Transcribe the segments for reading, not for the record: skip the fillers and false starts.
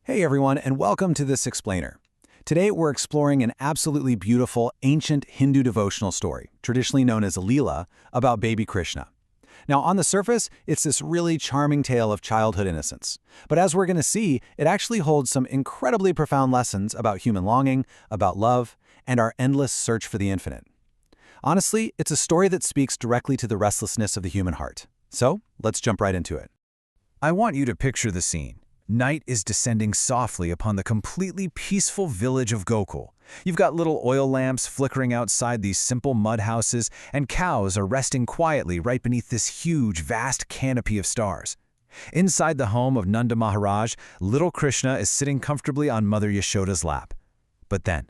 Hey everyone, and welcome to This Explainer. Today we're exploring an absolutely beautiful ancient Hindu devotional story, traditionally known as a Leela, about baby Krishna. Now on the surface, it's this really charming tale of childhood innocence. But as we're going to see, it actually holds some incredibly profound lessons about human longing, about love, and our endless search for the infinite. Honestly, it's a story that speaks directly to the restlessness of the human heart. So, let's jump right into it. I want you to picture the scene. Night is descending softly upon the completely peaceful village of Gokul. You've got little oil lamps flickering outside these simple mud houses, and cows are resting quietly right beneath this huge, vast canopy of stars. Inside the home of Nanda Maharaj, little Krishna is sitting comfortably on Mother Yashoda's lap. But then,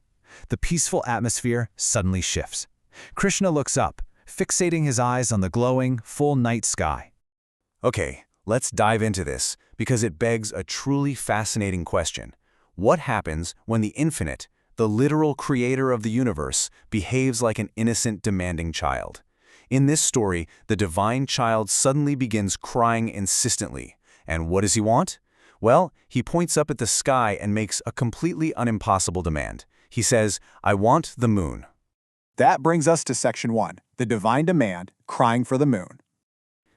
the peaceful atmosphere suddenly shifts. Krishna looks up, fixating his eyes on the glowing, full night sky. Okay, let's dive into this, because it begs a truly fascinating question. What happens when the infinite, the literal creator of the universe, behaves like an innocent, demanding child? In this story, the divine child suddenly begins crying insistently. And what does he want? Well, he points up at the sky and makes a completely unimpossible demand. He says, "I want the moon." That brings us to Section 1, the divine demand, crying for the moon.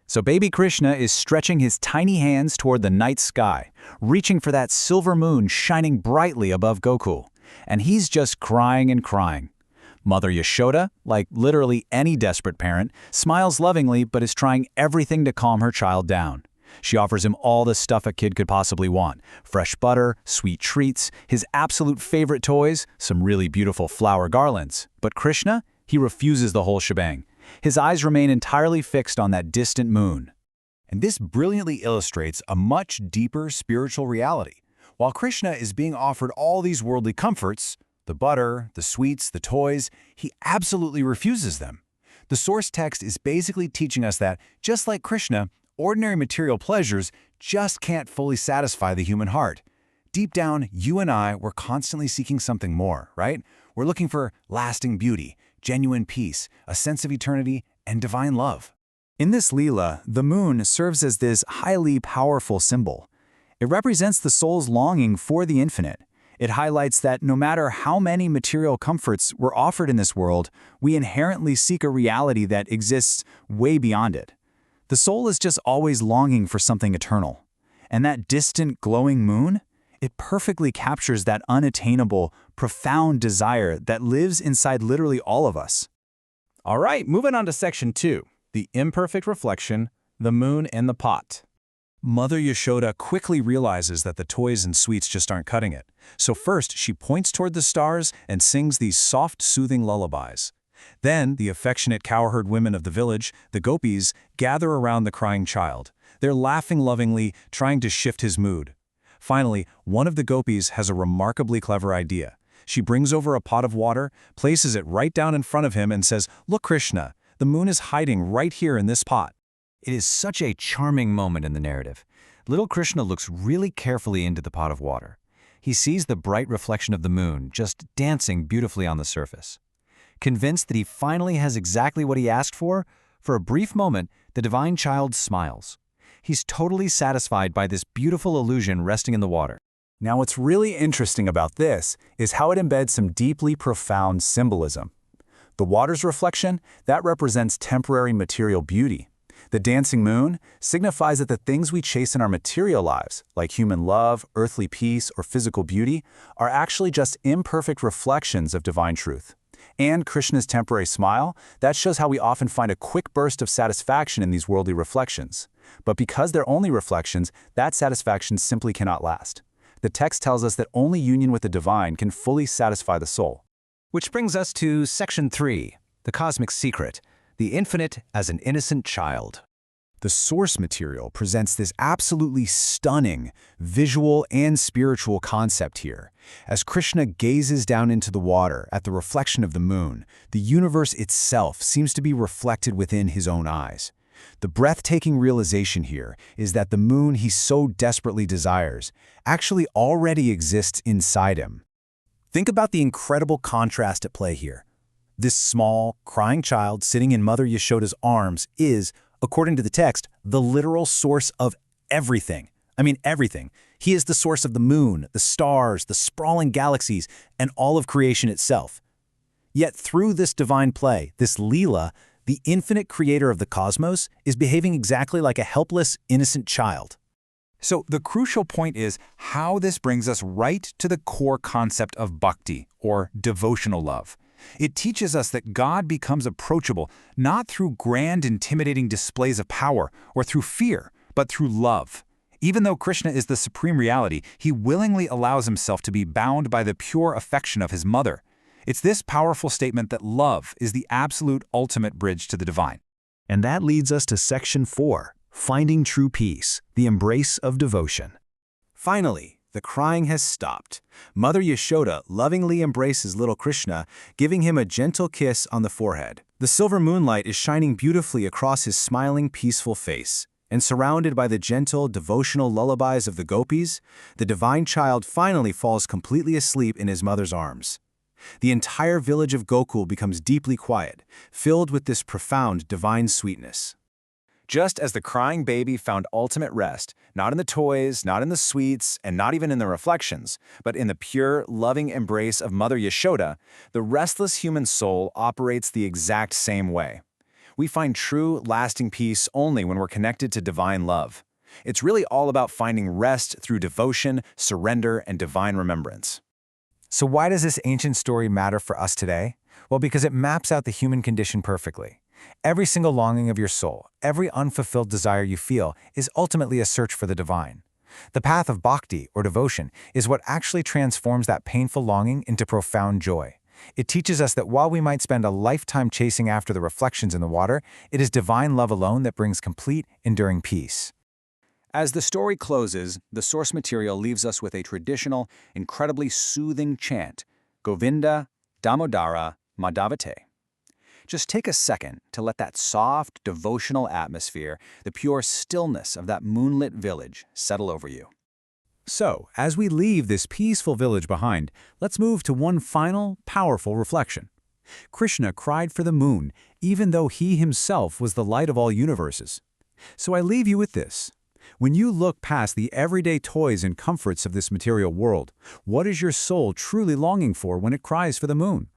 So baby Krishna is stretching his tiny hands toward the night sky, reaching for that silver moon shining brightly above Gokul. And he's just crying and crying. Mother Yashoda, like literally any desperate parent, smiles lovingly but is trying everything to calm her child down. She offers him all the stuff a kid could possibly want: fresh butter, sweet treats, his absolute favorite toys, some really beautiful flower garlands. But Krishna, he refuses the whole shebang. His eyes remain entirely fixed on that distant moon. And this brilliantly illustrates a much deeper spiritual reality. While Krishna is being offered all these worldly comforts, the butter, the sweets, the toys, he absolutely refuses them. The source text is basically teaching us that, just like Krishna, ordinary material pleasures just can't fully satisfy the human heart. Deep down, you and I, we're constantly seeking something more, right? We're looking for lasting beauty, genuine peace, a sense of eternity, and divine love. In this Leela, the moon serves as this highly powerful symbol. It represents the soul's longing for the infinite. It highlights that no matter how many material comforts we're offered in this world, we inherently seek a reality that exists way beyond it. The soul is just always longing for something eternal. And that distant glowing moon? It perfectly captures that unattainable, profound desire that lives inside literally all of us. All right, moving on to Section 2, the imperfect reflection, the moon and the pot. Mother Yashoda quickly realizes that the toys and sweets just aren't cutting it. So first, she points toward the stars and sings these soft, soothing lullabies. Then, the affectionate cowherd women of the village, the gopis, gather around the crying child. They're laughing lovingly, trying to shift his mood. Finally, one of the gopis has a remarkably clever idea. She brings over a pot of water, places it right down in front of him and says, "Look, Krishna, the moon is hiding right here in this pot." It is such a charming moment in the narrative. Little Krishna looks really carefully into the pot of water. He sees the bright reflection of the moon just dancing beautifully on the surface. Convinced that he finally has exactly what he asked for a brief moment, the divine child smiles. He's totally satisfied by this beautiful illusion resting in the water. Now what's really interesting about this is how it embeds some deeply profound symbolism. The water's reflection, that represents temporary material beauty. The dancing moon signifies that the things we chase in our material lives, like human love, earthly peace, or physical beauty, are actually just imperfect reflections of divine truth. And Krishna's temporary smile, that shows how we often find a quick burst of satisfaction in these worldly reflections. But because they're only reflections, that satisfaction simply cannot last. The text tells us that only union with the divine can fully satisfy the soul. Which brings us to Section 3, the cosmic secret, the infinite as an innocent child. The source material presents this absolutely stunning visual and spiritual concept here. As Krishna gazes down into the water at the reflection of the moon, the universe itself seems to be reflected within his own eyes. The breathtaking realization here is that the moon he so desperately desires actually already exists inside him. Think about the incredible contrast at play here. This small, crying child sitting in Mother Yashoda's arms is, according to the text, the literal source of everything, I mean, everything. He is the source of the moon, the stars, the sprawling galaxies, and all of creation itself. Yet through this divine play, this Leela, the infinite creator of the cosmos is behaving exactly like a helpless, innocent child. So the crucial point is how this brings us right to the core concept of bhakti, or devotional love. It teaches us that God becomes approachable not through grand, intimidating displays of power or through fear, but through love. Even though Krishna is the supreme reality, he willingly allows himself to be bound by the pure affection of his mother. It's this powerful statement that love is the absolute ultimate bridge to the divine. And that leads us to Section 4, Finding True Peace, the Embrace of Devotion. Finally, the crying has stopped. Mother Yashoda lovingly embraces little Krishna, giving him a gentle kiss on the forehead. The silver moonlight is shining beautifully across his smiling, peaceful face. And surrounded by the gentle, devotional lullabies of the gopis, the divine child finally falls completely asleep in his mother's arms. The entire village of Gokul becomes deeply quiet, filled with this profound divine sweetness. Just as the crying baby found ultimate rest, not in the toys, not in the sweets, and not even in the reflections, but in the pure, loving embrace of Mother Yashoda, the restless human soul operates the exact same way. We find true, lasting peace only when we're connected to divine love. It's really all about finding rest through devotion, surrender, and divine remembrance. So why does this ancient story matter for us today? Well, because it maps out the human condition perfectly. Every single longing of your soul, every unfulfilled desire you feel, is ultimately a search for the divine. The path of bhakti, or devotion, is what actually transforms that painful longing into profound joy. It teaches us that while we might spend a lifetime chasing after the reflections in the water, it is divine love alone that brings complete, enduring peace. As the story closes, the source material leaves us with a traditional, incredibly soothing chant, Govinda Damodara Madhavate. Just take a second to let that soft, devotional atmosphere, the pure stillness of that moonlit village, settle over you. So, as we leave this peaceful village behind, let's move to one final, powerful reflection. Krishna cried for the moon, even though he himself was the light of all universes. So I leave you with this. When you look past the everyday toys and comforts of this material world, what is your soul truly longing for when it cries for the moon?